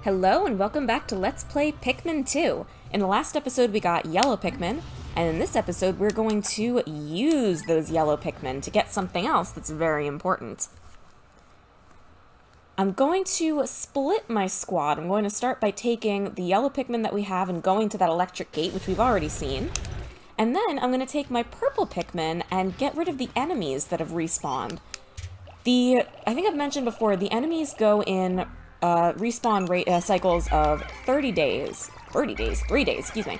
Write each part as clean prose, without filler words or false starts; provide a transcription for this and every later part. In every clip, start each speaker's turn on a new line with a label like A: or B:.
A: Hello and welcome back to Let's Play Pikmin 2. In the last episode we got yellow Pikmin, and in this episode we're going to use those yellow Pikmin to get something else that's very important. I'm going to split my squad. I'm going to start by taking the yellow Pikmin that we have and going to that electric gate, which we've already seen. And then I'm going to take my purple Pikmin and get rid of the enemies that have respawned. I think I've mentioned before, the enemies go in respawn rate cycles of 3 days, excuse me.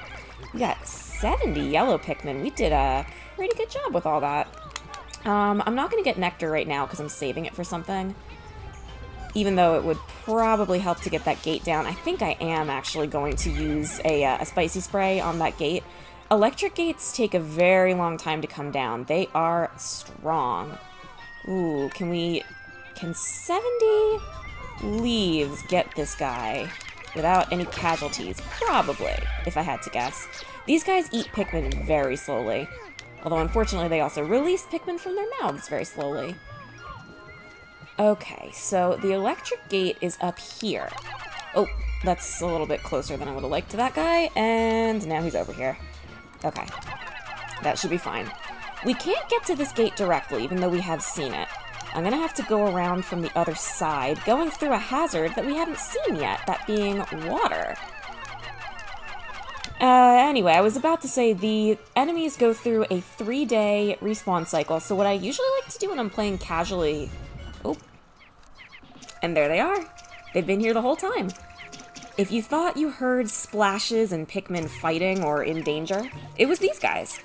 A: We got 70 yellow Pikmin. We did a pretty good job with all that. I'm not going to get nectar right now because I'm saving it for something. Even though it would probably help to get that gate down. I think I am actually going to use a spicy spray on that gate. Electric gates take a very long time to come down. They are strong. Ooh, can 70 leaves get this guy without any casualties? Probably, if I had to guess. These guys eat Pikmin very slowly. Although, unfortunately, they also release Pikmin from their mouths very slowly. Okay, so the electric gate is up here. Oh, that's a little bit closer than I would have liked to that guy, and now he's over here. Okay, that should be fine. We can't get to this gate directly, even though we have seen it. I'm gonna have to go around from the other side, going through a hazard that we haven't seen yet, that being water. Anyway, I was about to say the enemies go through a 3-day respawn cycle, so what I usually like to do when I'm playing casually... Oh. And there they are. They've been here the whole time. If you thought you heard splashes and Pikmin fighting or in danger, it was these guys.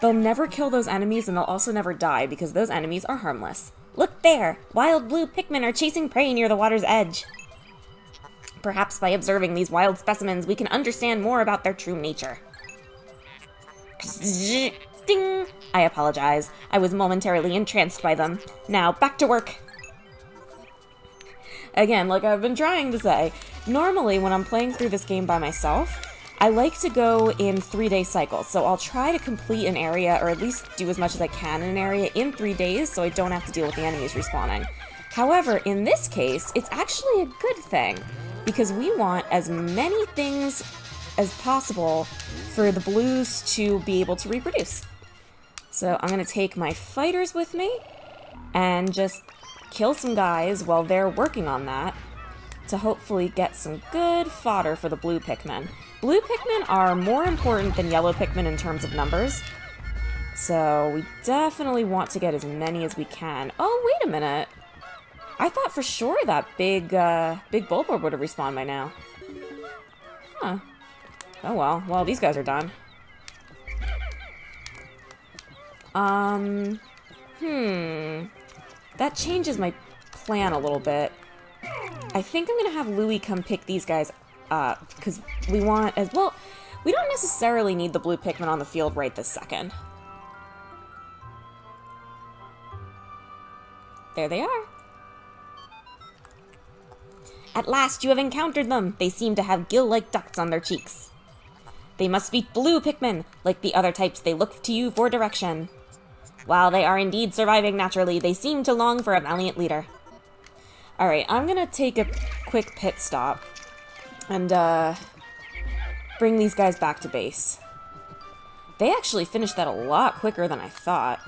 A: They'll never kill those enemies, and they'll also never die, because those enemies are harmless. Look there! Wild blue Pikmin are chasing prey near the water's edge. Perhaps by observing these wild specimens, we can understand more about their true nature. Ding! I apologize. I was momentarily entranced by them. Now, back to work! Again, like I've been trying to say, normally when I'm playing through this game by myself, I like to go in 3-day cycles, so I'll try to complete an area, or at least do as much as I can in an area in 3 days, so I don't have to deal with the enemies respawning. However, in this case, it's actually a good thing, because we want as many things as possible for the blues to be able to reproduce. So I'm going to take my fighters with me, and just kill some guys while they're working on that, to hopefully get some good fodder for the blue Pikmin. Blue Pikmin are more important than yellow Pikmin in terms of numbers, so we definitely want to get as many as we can. Oh, wait a minute. I thought for sure that big Bulborb would have respawned by now. Huh. Oh well. Well, these guys are done. That changes my plan a little bit. I think I'm gonna have Louie come pick these guys up, because we want as well. We don't necessarily need the blue Pikmin on the field right this second. There they are. At last you have encountered them. They seem to have gill-like ducts on their cheeks. They must be blue Pikmin. Like the other types, they look to you for direction. While they are indeed surviving naturally, they seem to long for a valiant leader. Alright, I'm gonna take a quick pit stop and bring these guys back to base. They actually finished that a lot quicker than I thought.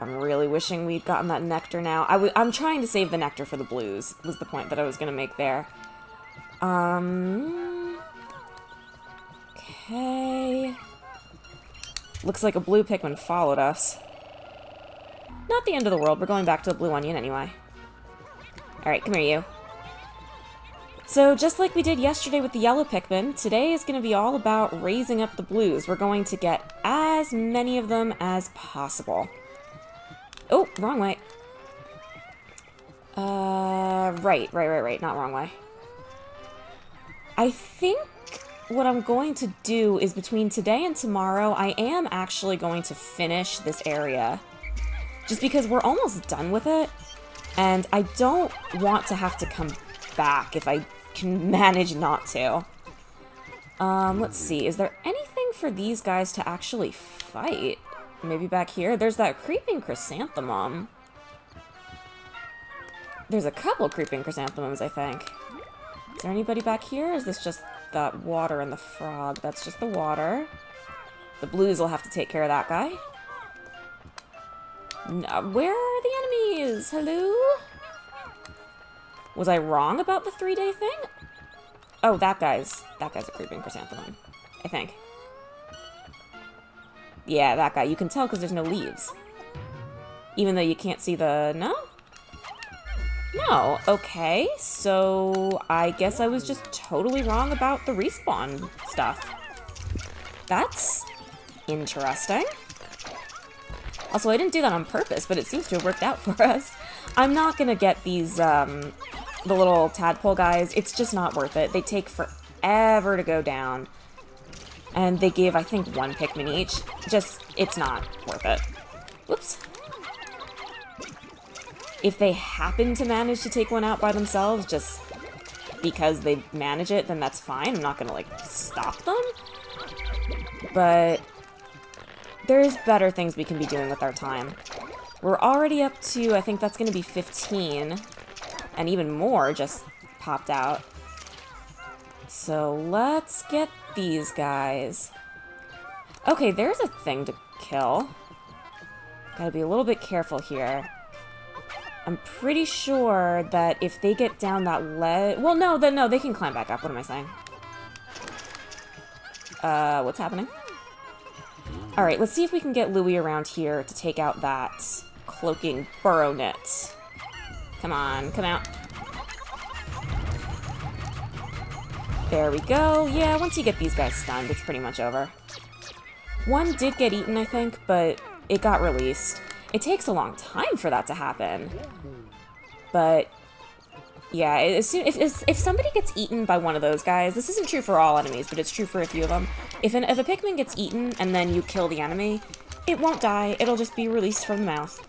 A: I'm really wishing we'd gotten that nectar now. I'm trying to save the nectar for the blues, was the point that I was gonna make there. Okay. Looks like a blue Pikmin followed us. Not the end of the world, we're going back to the blue onion anyway. Alright, come here, you. So, just like we did yesterday with the yellow Pikmin, today is going to be all about raising up the blues. We're going to get as many of them as possible. Oh, wrong way. Right, not wrong way. I think what I'm going to do is between today and tomorrow, I am actually going to finish this area. Just because we're almost done with it, and I don't want to have to come back if I can manage not to. Let's see, is there anything for these guys to actually fight? Maybe back here? There's that creeping chrysanthemum. There's a couple creeping chrysanthemums, I think. Is there anybody back here? Or is this just that water and the frog? That's just the water. The blues will have to take care of that guy. No, where are the enemies? Hello? Was I wrong about the 3-day thing? Oh, that guy's a creeping chrysanthemum, I think. Yeah, that guy. You can tell because there's no leaves. Even though you can't see the... No? No. Okay, so I guess I was just totally wrong about the respawn stuff. That's interesting. Also, I didn't do that on purpose, but it seems to have worked out for us. I'm not gonna get these, the little tadpole guys. It's just not worth it. They take forever to go down. And they give, I think, 1 Pikmin each. Just, it's not worth it. Whoops. If they happen to manage to take one out by themselves, just because they manage it, then that's fine. I'm not gonna, like, stop them. But there's better things we can be doing with our time. We're already up to, I think that's gonna be 15. And even more just popped out. So let's get these guys. Okay, there's a thing to kill. Gotta be a little bit careful here. I'm pretty sure that if they get down that ledge... Well, no, they can climb back up. What am I saying? What's happening? Alright, let's see if we can get Louie around here to take out that cloaking burrow knit. Come on, come out. There we go. Yeah, once you get these guys stunned, it's pretty much over. One did get eaten, I think, but it got released. It takes a long time for that to happen. But, yeah, if somebody gets eaten by one of those guys, this isn't true for all enemies, but it's true for a few of them. If a Pikmin gets eaten and then you kill the enemy, it won't die. It'll just be released from the mouth.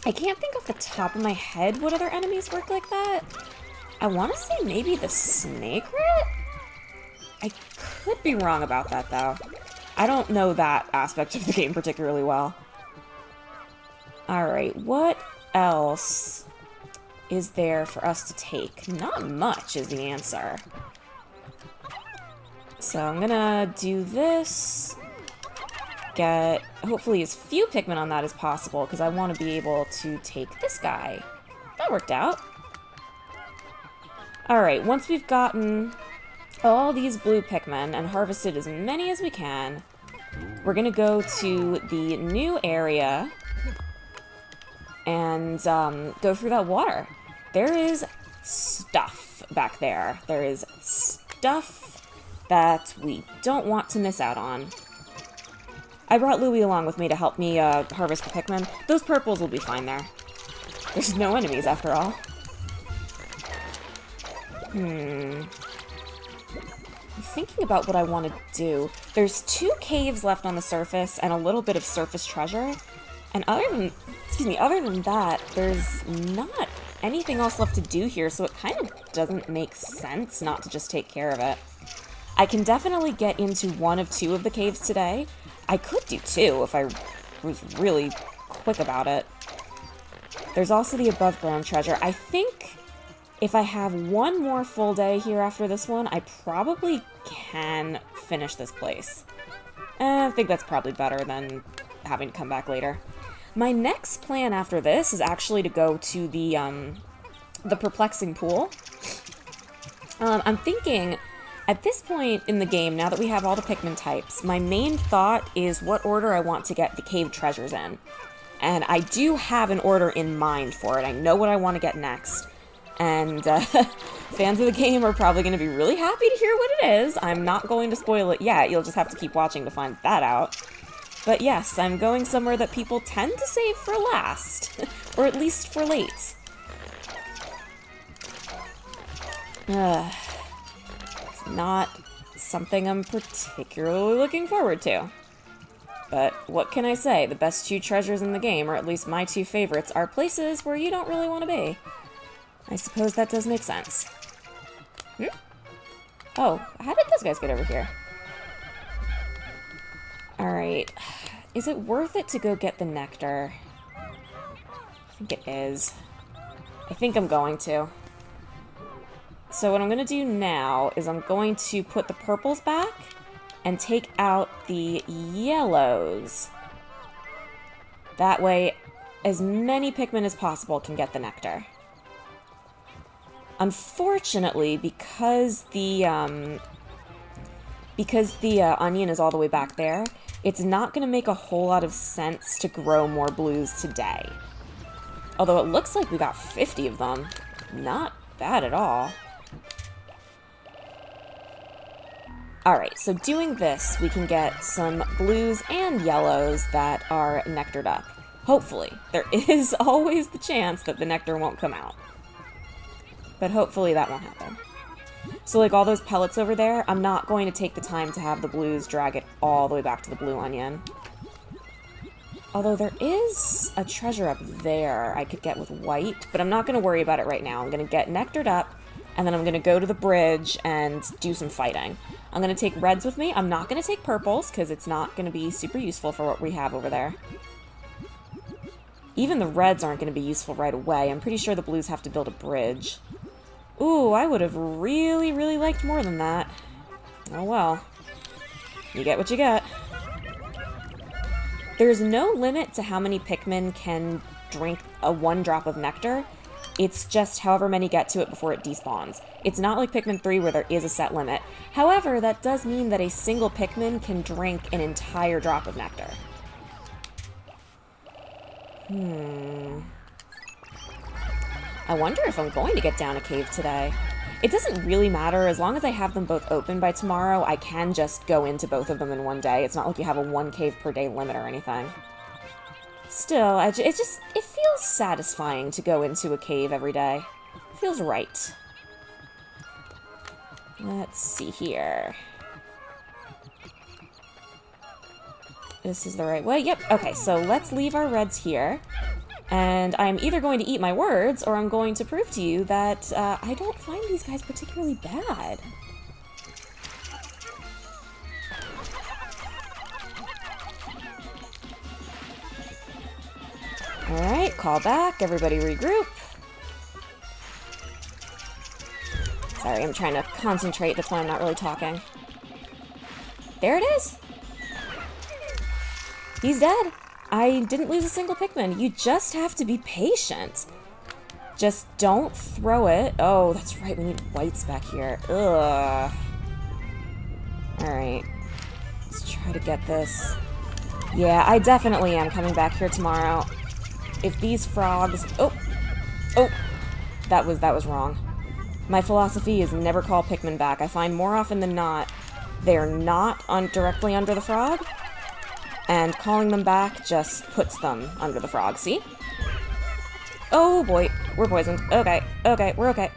A: I can't think off the top of my head what other enemies work like that. I want to say maybe the snake rat? I could be wrong about that, though. I don't know that aspect of the game particularly well. Alright, what else is there for us to take? Not much is the answer. So I'm gonna do this. Get, hopefully, as few Pikmin on that as possible, because I want to be able to take this guy. That worked out. Alright, once we've gotten all these blue Pikmin and harvested as many as we can, we're gonna go to the new area and go through that water. There is stuff back there. There is stuff that we don't want to miss out on. I brought Louie along with me to help me harvest the Pikmin. Those purples will be fine there. There's no enemies after all. I'm thinking about what I want to do. There's 2 caves left on the surface and a little bit of surface treasure. And other than that, there's not anything else left to do here, so it kind of doesn't make sense not to just take care of it. I can definitely get into 1 of 2 of the caves today. I could do 2 if I was really quick about it. There's also the above ground treasure. I think if I have 1 more full day here after this one, I probably can finish this place. I think that's probably better than having to come back later. My next plan after this is actually to go to the perplexing pool. I'm thinking, at this point in the game, now that we have all the Pikmin types, my main thought is what order I want to get the cave treasures in. And I do have an order in mind for it. I know what I want to get next. And fans of the game are probably going to be really happy to hear what it is. I'm not going to spoil it yet. You'll just have to keep watching to find that out. But yes, I'm going somewhere that people tend to save for last. Or at least for late. It's not something I'm particularly looking forward to. But what can I say? The best 2 treasures in the game, or at least my 2 favorites, are places where you don't really want to be. I suppose that does make sense. Oh, how did those guys get over here? Alright. Is it worth it to go get the nectar? I think it is. I think I'm going to. So what I'm going to do now is I'm going to put the purples back and take out the yellows. That way, as many Pikmin as possible can get the nectar. Unfortunately, because the onion is all the way back there, it's not going to make a whole lot of sense to grow more blues today. Although it looks like we got 50 of them. Not bad at all. Alright, so doing this, we can get some blues and yellows that are nectared up. Hopefully. There is always the chance that the nectar won't come out. But hopefully that won't happen. So like all those pellets over there, I'm not going to take the time to have the blues drag it all the way back to the blue onion. Although there is a treasure up there I could get with white, but I'm not going to worry about it right now. I'm going to get nectared up, and then I'm going to go to the bridge and do some fighting. I'm going to take reds with me. I'm not going to take purples, because it's not going to be super useful for what we have over there. Even the reds aren't going to be useful right away. I'm pretty sure the blues have to build a bridge. Ooh, I would have really, really liked more than that. Oh well. You get what you get. There's no limit to how many Pikmin can drink a 1 drop of nectar. It's just however many get to it before it despawns. It's not like Pikmin 3 where there is a set limit. However, that does mean that a single Pikmin can drink an entire drop of nectar. I wonder if I'm going to get down a cave today. It doesn't really matter. As long as I have them both open by tomorrow, I can just go into both of them in one day. It's not like you have a 1 cave per day limit or anything. Still, it feels satisfying to go into a cave every day. It feels right. Let's see here. This is the right way? Yep. Okay, so let's leave our reds here. And I'm either going to eat my words, or I'm going to prove to you that I don't find these guys particularly bad. Alright, call back. Everybody regroup. Sorry, I'm trying to concentrate. That's why I'm not really talking. There it is. He's dead. I didn't lose a single Pikmin. You just have to be patient. Just don't throw it. Oh, that's right. We need whites back here. Ugh. Alright. Let's try to get this. Yeah, I definitely am coming back here tomorrow. If these frogs... Oh! Oh! That was wrong. My philosophy is never call Pikmin back. I find more often than not, they're not directly under the frog. And calling them back just puts them under the frog, see? Oh boy, we're poisoned. Okay, okay, we're okay.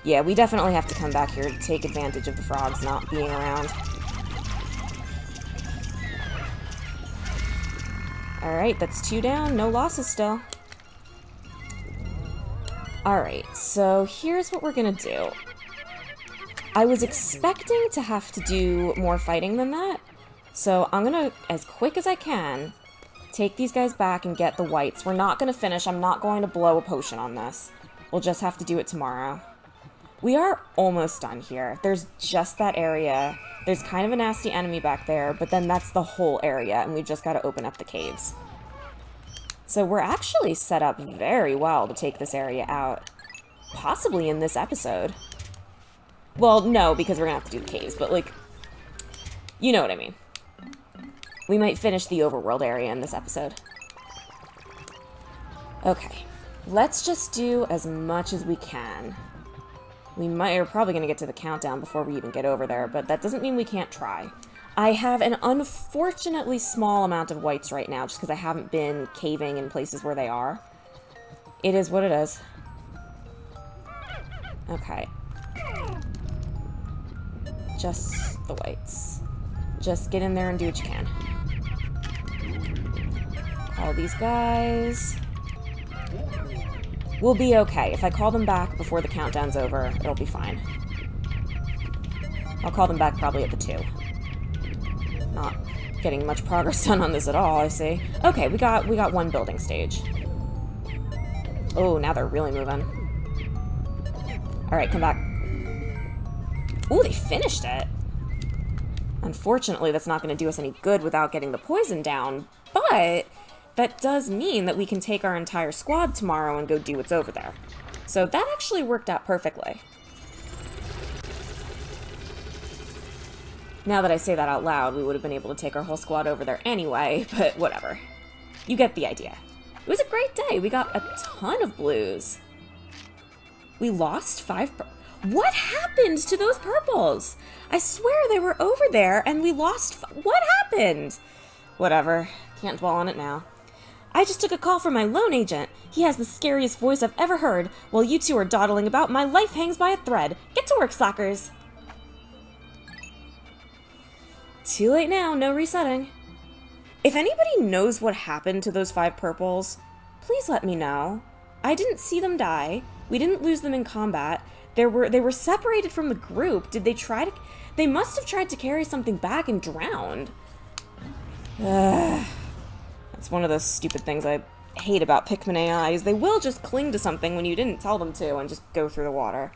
A: Yeah, we definitely have to come back here to take advantage of the frogs not being around. Alright, that's 2 down, no losses still. Alright, so here's what we're gonna do. I was expecting to have to do more fighting than that. So I'm gonna, as quick as I can, take these guys back and get the whites. We're not gonna finish. I'm not going to blow a potion on this. We'll just have to do it tomorrow. We are almost done here. There's just that area. There's kind of a nasty enemy back there, but then that's the whole area, and we've just got to open up the caves. So we're actually set up very well to take this area out. Possibly in this episode. Well, no, because we're gonna have to do the caves, but like, you know what I mean. We might finish the overworld area in this episode. Okay, let's just do as much as we can. We're probably going to get to the countdown before we even get over there, but that doesn't mean we can't try. I have an unfortunately small amount of whites right now, just because I haven't been caving in places where they are. It is what it is. Okay. Just the whites. Just get in there and do what you can. Call these guys. We'll be okay. If I call them back before the countdown's over, it'll be fine. I'll call them back probably at the 2. Not getting much progress done on this at all, I see. Okay, we got 1 building stage. Oh, now they're really moving. Alright, come back. Ooh, they finished it. Unfortunately, that's not going to do us any good without getting the poison down, but that does mean that we can take our entire squad tomorrow and go do what's over there. So that actually worked out perfectly. Now that I say that out loud, we would have been able to take our whole squad over there anyway, but whatever. You get the idea. It was a great day. We got a ton of blues. We lost 5... What happened to those purples? I swear they were over there and we lost... What happened? Whatever. Can't dwell on it now. I just took a call from my loan agent. He has the scariest voice I've ever heard. While you two are dawdling about, my life hangs by a thread. Get to work, slackers. Too late now. No resetting. If anybody knows what happened to those 5 purples, please let me know. I didn't see them die. We didn't lose them in combat. They were separated from the group. Did they try to... They must have tried to carry something back and drowned. That's one of those stupid things I hate about Pikmin AIs. They will just cling to something when you didn't tell them to and just go through the water.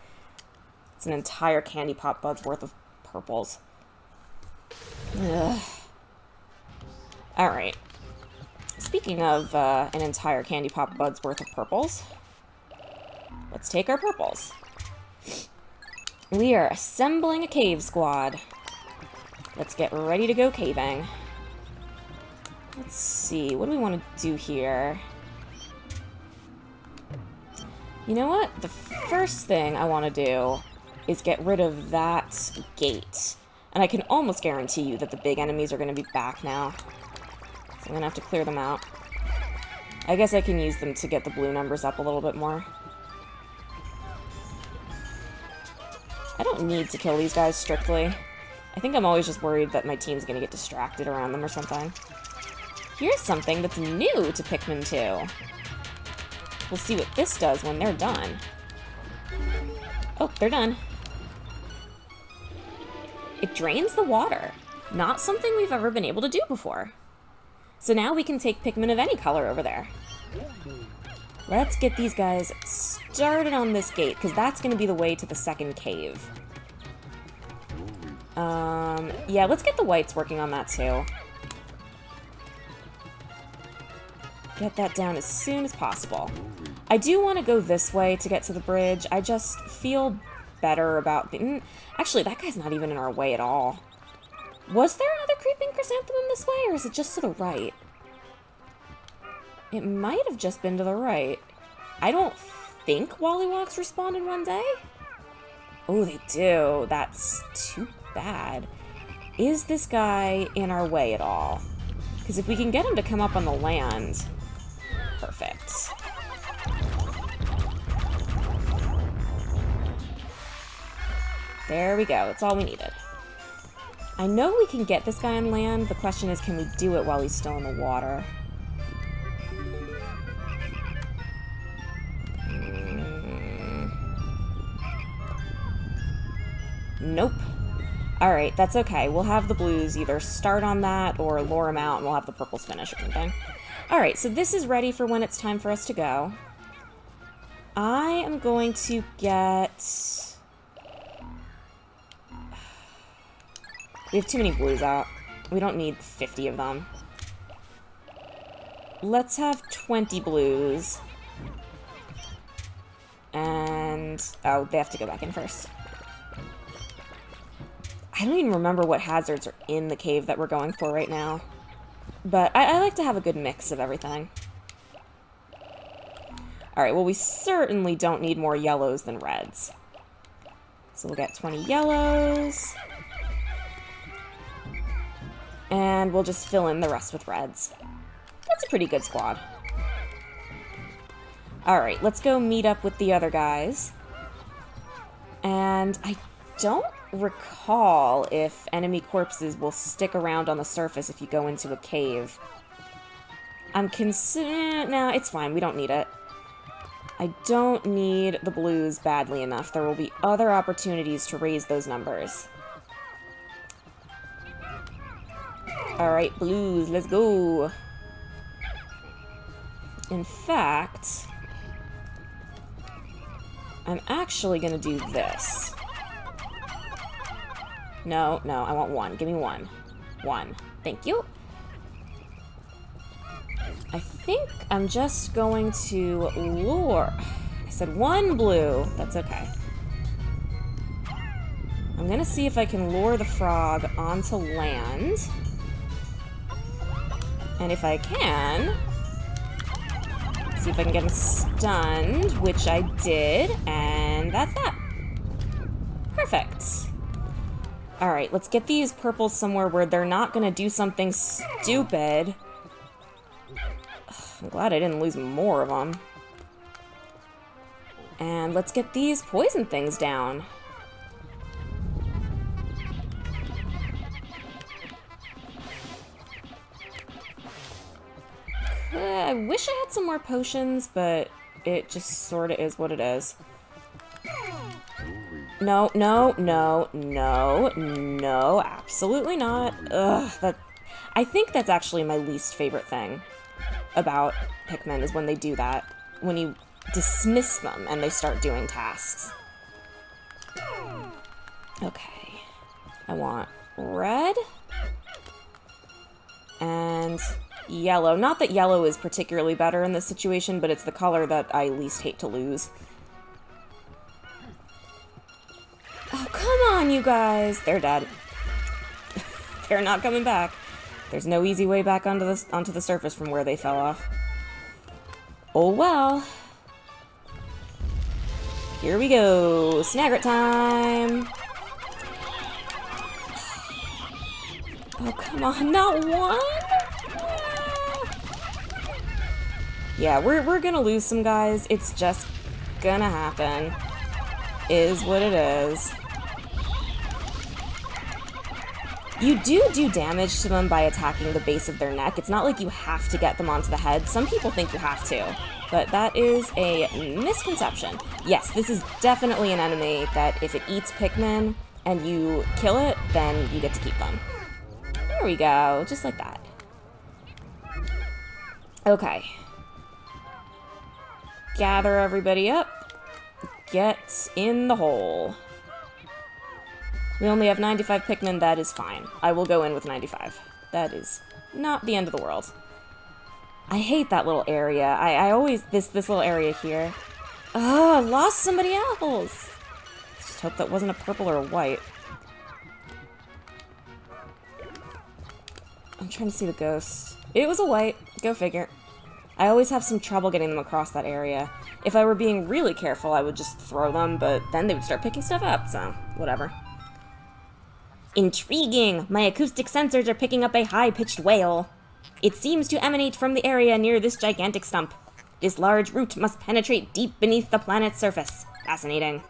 A: It's an entire candy pop bud's worth of purples. Alright. Speaking of an entire candy pop bud's worth of purples, let's take our purples. We are assembling a cave squad. Let's get ready to go caving. Let's see, what do we want to do here? You know what? The first thing I want to do is get rid of that gate. And I can almost guarantee you that the big enemies are going to be back now. So I'm going to have to clear them out. I guess I can use them to get the blue numbers up a little bit more. I don't need to kill these guys strictly. I think I'm always just worried that my team's going to get distracted around them or something. Here's something that's new to Pikmin 2. We'll see what this does when they're done. Oh, they're done. It drains the water. Not something we've ever been able to do before. So now we can take Pikmin of any color over there. Let's get these guys started on this gate, because that's going to be the way to the second cave. Yeah, let's get the whites working on that too. Get that down as soon as possible. I do want to go this way to get to the bridge. I just feel better about the... Actually, that guy's not even in our way at all. Was there another creeping chrysanthemum this way, or is it just to the right? It might have just been to the right. I don't think Wollywalks respawn in one day. Oh, they do. That's too bad. Is this guy in our way at all? Because if we can get him to come up on the land... Perfect. There we go. That's all we needed. I know we can get this guy on land. The question is, can we do it while he's still in the water? Nope. Alright, that's okay. We'll have the blues either start on that or lure them out and we'll have the purples finish or something. Alright, so this is ready for when it's time for us to go. I am going to get... We have too many blues out. We don't need 50 of them. Let's have 20 blues. And... Oh, they have to go back in first. I don't even remember what hazards are in the cave that we're going for right now. But I like to have a good mix of everything. Alright, well we certainly don't need more yellows than reds. So we'll get 20 yellows. And we'll just fill in the rest with reds. That's a pretty good squad. Alright, let's go meet up with the other guys. And I don't recall if enemy corpses will stick around on the surface if you go into a cave. I'm considering... Nah, it's fine. We don't need it. I don't need the blues badly enough. There will be other opportunities to raise those numbers. Alright, blues, let's go. In fact, I'm actually gonna do this. No, no, I want one. Give me one. One. Thank you. I think I'm just going to lure... I said one blue. That's okay. I'm gonna see if I can lure the frog onto land. And if I can... see if I can get him stunned, which I did, and that's that. Perfect. Alright, let's get these purples somewhere where they're not gonna do something stupid. I'm glad I didn't lose more of them. And let's get these poison things down. I wish I had some more potions, but it just sort of is what it is. No, no, no, no, no, absolutely not. Ugh, I think that's actually my least favorite thing about Pikmin is when they do that. When you dismiss them and they start doing tasks. Okay. I want red. And yellow. Not that yellow is particularly better in this situation, but it's the color that I least hate to lose. Oh, come on, you guys. They're dead. They're not coming back. There's no easy way back onto the surface from where they fell off. Oh, well. Here we go. Snagret time. Oh, come on. Not one? Yeah, we're gonna lose some guys. It's just gonna happen. Is what it is. You do damage to them by attacking the base of their neck. It's not like you have to get them onto the head. Some people think you have to, but that is a misconception. Yes, this is definitely an enemy that if it eats Pikmin and you kill it, then you get to keep them. There we go, just like that. Okay. Gather everybody up. Get in the hole. We only have 95 Pikmin, that is fine. I will go in with 95. That is not the end of the world. I hate that little area. I always... This little area here. Oh, I lost somebody else! Just hope that wasn't a purple or a white. I'm trying to see the ghost. It was a white. Go figure. I always have some trouble getting them across that area. If I were being really careful, I would just throw them, but then they would start picking stuff up, so whatever. Intriguing! My acoustic sensors are picking up a high-pitched wail. It seems to emanate from the area near this gigantic stump. This large root must penetrate deep beneath the planet's surface. Fascinating.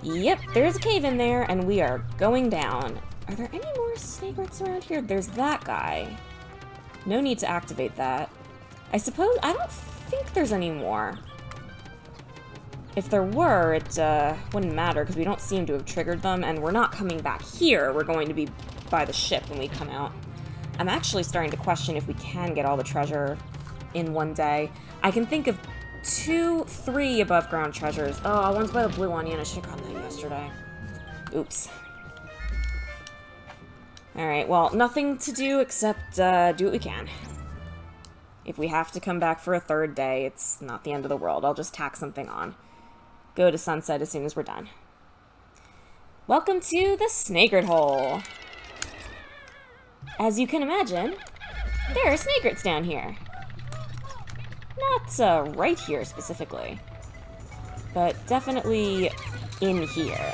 A: Yep, there's a cave in there, and we are going down. Are there any more snagrets around here? There's that guy. No need to activate that. I suppose... I don't think there's any more. If there were, it wouldn't matter, because we don't seem to have triggered them, and we're not coming back here. We're going to be by the ship when we come out. I'm actually starting to question if we can get all the treasure in one day. I can think of 2, 3 above-ground treasures. Oh, one's by the blue onion. I should have gotten that yesterday. Oops. Alright, well, nothing to do except do what we can. If we have to come back for a 3rd day, it's not the end of the world. I'll just tack something on. Go to sunset as soon as we're done. Welcome to the Snagret Hole. As you can imagine, there are snagrets down here. Not right here specifically, but definitely in here.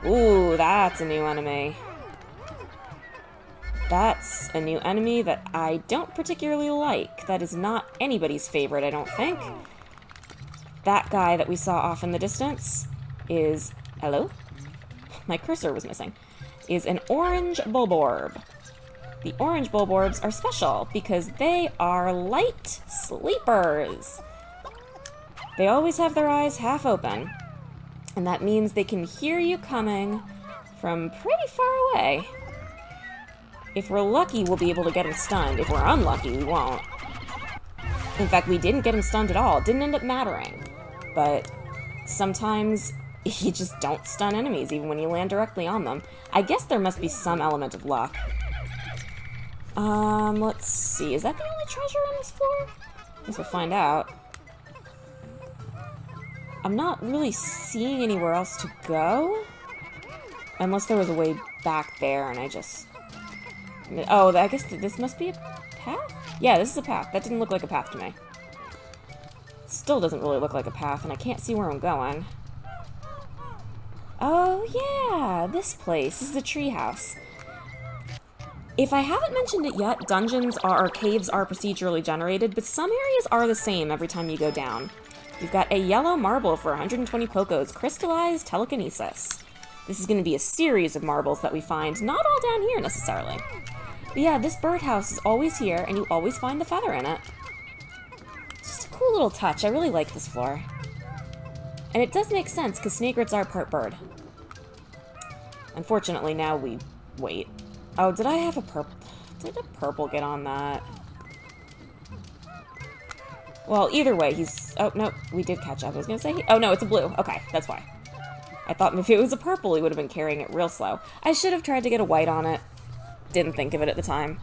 A: Ooh, that's a new enemy. That's a new enemy that I don't particularly like. That is not anybody's favorite, I don't think. That guy that we saw off in the distance is... Hello? My cursor was missing. Is an orange bulborb. The orange bulborbs are special because they are light sleepers. They always have their eyes half open. And that means they can hear you coming from pretty far away. If we're lucky, we'll be able to get them stunned. If we're unlucky, we won't. In fact, we didn't get him stunned at all. It didn't end up mattering. But sometimes you just don't stun enemies, even when you land directly on them. I guess there must be some element of luck. Let's see. Is that the only treasure on this floor? I guess we'll find out. I'm not really seeing anywhere else to go. Unless there was a way back there and I just... Oh, I guess this must be a path? Yeah, this is a path. That didn't look like a path to me. Still doesn't really look like a path, and I can't see where I'm going. Oh, yeah, this place. This is the treehouse. If I haven't mentioned it yet, dungeons or caves are procedurally generated, but some areas are the same every time you go down. You've got a yellow marble for 120 pokos, crystallized telekinesis. This is going to be a series of marbles that we find, not all down here necessarily. But yeah, this birdhouse is always here, and you always find the feather in it. It's just a cool little touch. I really like this floor. And it does make sense, because snakerots are part bird. Unfortunately, now we wait. Oh, did I have a purple? Did a purple get on that? Well, either way, he's... Oh, no, we did catch up. I was going to say... Oh, no, it's a blue. Okay, that's why. I thought if it was a purple, he would have been carrying it real slow. I should have tried to get a white on it. Didn't think of it at the time.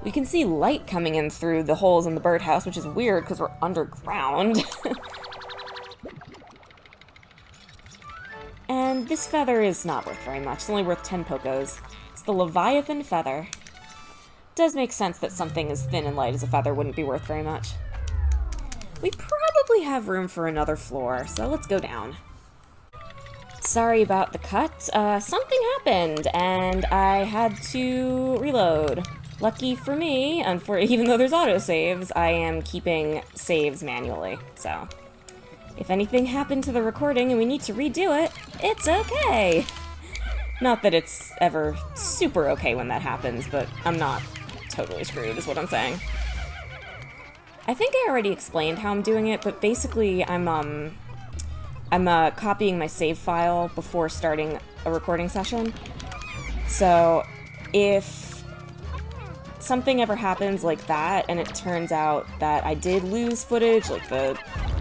A: We can see light coming in through the holes in the birdhouse, which is weird because we're underground. And this feather is not worth very much. It's only worth 10 pokos. It's the Leviathan feather. Does make sense that something as thin and light as a feather wouldn't be worth very much. We probably have room for another floor, so let's go down. Sorry about the cut. Something happened, and I had to reload. Lucky for me, even though there's autosaves, I am keeping saves manually, so... If anything happened to the recording and we need to redo it, it's okay! Not that it's ever super okay when that happens, but I'm not totally screwed, is what I'm saying. I think I already explained how I'm doing it, but basically I'm copying my save file before starting a recording session. So if something ever happens like that, and it turns out that I did lose footage, like the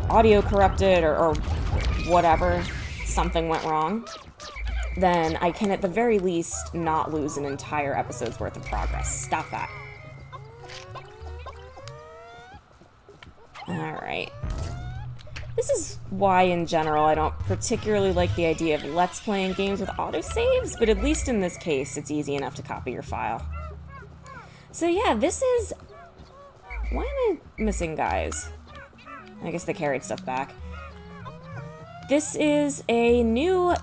A: audio corrupted or whatever, something went wrong, then I can at the very least not lose an entire episode's worth of progress. Stop that. Alright. This is why, in general, I don't particularly like the idea of Let's Playing games with autosaves, but at least in this case, it's easy enough to copy your file. So yeah, this is... Why am I missing guys? I guess they carried stuff back. This is a new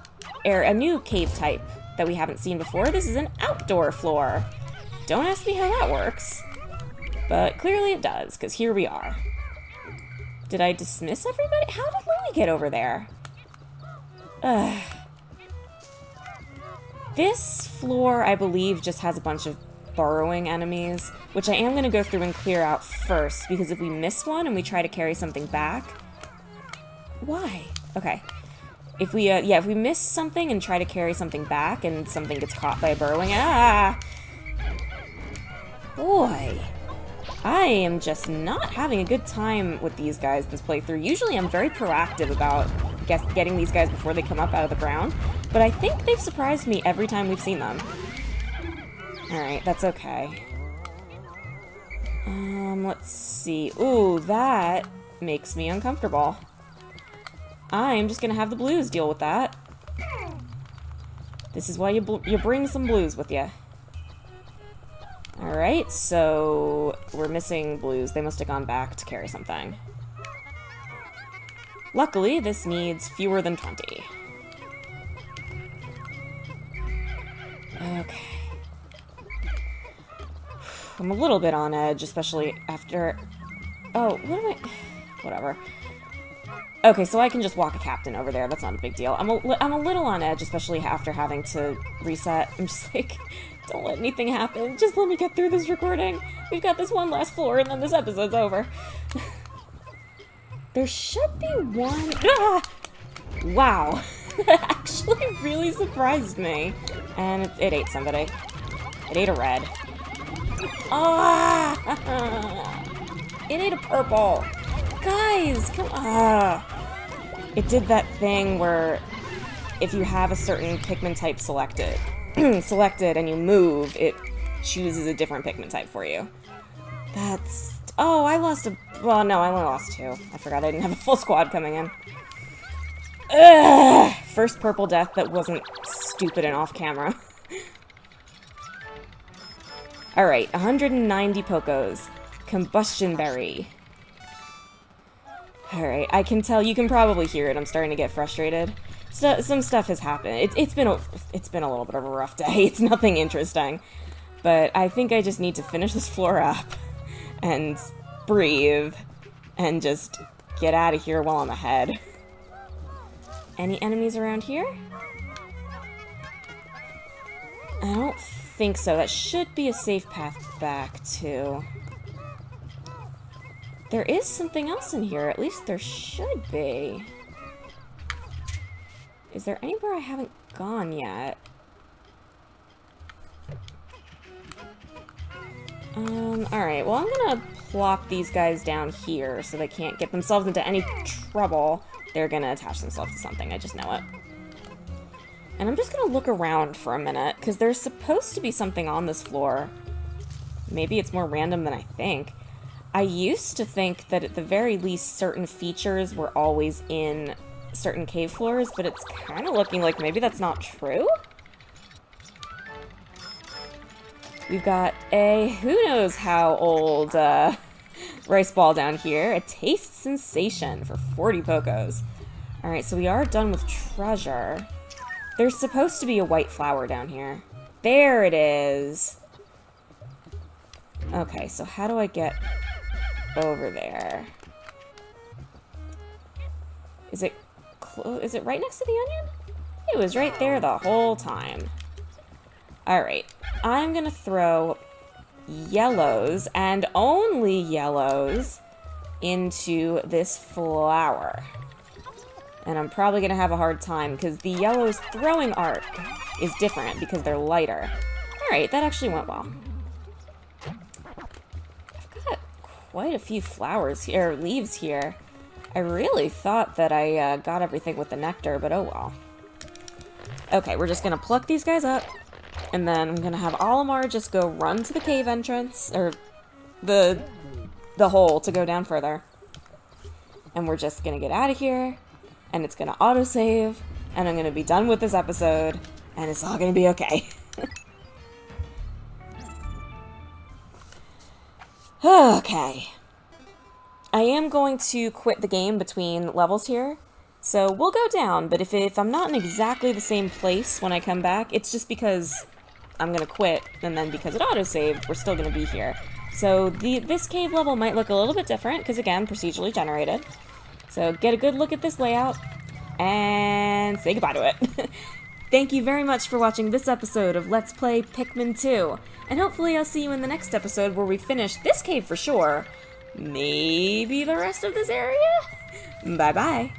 A: cave type that we haven't seen before. This is an outdoor floor. Don't ask me how that works, but clearly it does, because here we are. Did I dismiss everybody? How did Louie get over there? Ugh. This floor, I believe, just has a bunch of burrowing enemies, which I am going to go through and clear out first, because if we miss one and we try to carry something back... Why? Okay. If we, if we miss something and try to carry something back and something gets caught by a burrowing... Ah! Boy. I am just not having a good time with these guys this playthrough. Usually I'm very proactive about getting these guys before they come up out of the ground, but I think they've surprised me every time we've seen them. Alright, that's okay. Let's see. Ooh, that makes me uncomfortable. I'm just gonna have the blues deal with that. This is why you bring some blues with you. Alright, so we're missing blues. They must have gone back to carry something. Luckily, this needs fewer than 20. Okay. I'm a little bit on edge, especially after... Oh, what am I... Whatever. Okay, so I can just walk a captain over there. That's not a big deal. I'm a little on edge, especially after having to reset. I'm just like, don't let anything happen. Just let me get through this recording. We've got this one last floor, and then this episode's over. There should be one... Ah! Wow. That actually really surprised me. And it ate somebody. It ate a red. Ah! It ate a purple! Guys, come on! It did that thing where if you have a certain Pikmin type selected, and you move, it chooses a different Pikmin type for you. That's... Oh, I lost a... Well, no, I only lost 2. I forgot I didn't have a full squad coming in. Ugh! First purple death that wasn't stupid and off camera. Alright, 190 Pokos. Combustion Berry. Alright, I can tell, you can probably hear it, I'm starting to get frustrated. So, some stuff has happened. It's been a little bit of a rough day, it's nothing interesting. But I think I just need to finish this floor up, and breathe, and just get out of here while I'm ahead. Any enemies around here? I don't think so. That should be a safe path back, too. There is something else in here. At least there should be. Is there anywhere I haven't gone yet? Alright. Well, I'm gonna plop these guys down here so they can't get themselves into any trouble. They're gonna attach themselves to something. I just know it. And I'm just gonna look around for a minute, because there's supposed to be something on this floor. Maybe it's more random than I think. I used to think that at the very least certain features were always in certain cave floors, but it's kind of looking like maybe that's not true? We've got a who knows how old rice ball down here. A taste sensation for 40 Pokos. Alright, so we are done with treasure. There's supposed to be a white flower down here. There it is! Okay, so how do I get over there? Is it right next to the onion? It was right there the whole time. Alright, I'm gonna throw yellows, and only yellows, into this flower. And I'm probably gonna have a hard time, because the yellow's throwing arc is different, because they're lighter. Alright, that actually went well. I've got quite a few flowers here, or leaves here. I really thought that I got everything with the nectar, but oh well. Okay, we're just gonna pluck these guys up, and then I'm gonna have Olimar just go run to the cave entrance, or the hole to go down further. And we're just gonna get out of here, and it's gonna autosave, and I'm gonna be done with this episode, and it's all gonna be okay. Okay. I am going to quit the game between levels here, so we'll go down, but if I'm not in exactly the same place when I come back, it's just because I'm gonna quit, and then because it autosaved, we're still gonna be here. So this cave level might look a little bit different, because again, procedurally generated. So get a good look at this layout, and say goodbye to it. Thank you very much for watching this episode of Let's Play Pikmin 2, and hopefully I'll see you in the next episode where we finish this cave for sure, maybe the rest of this area? Bye-bye.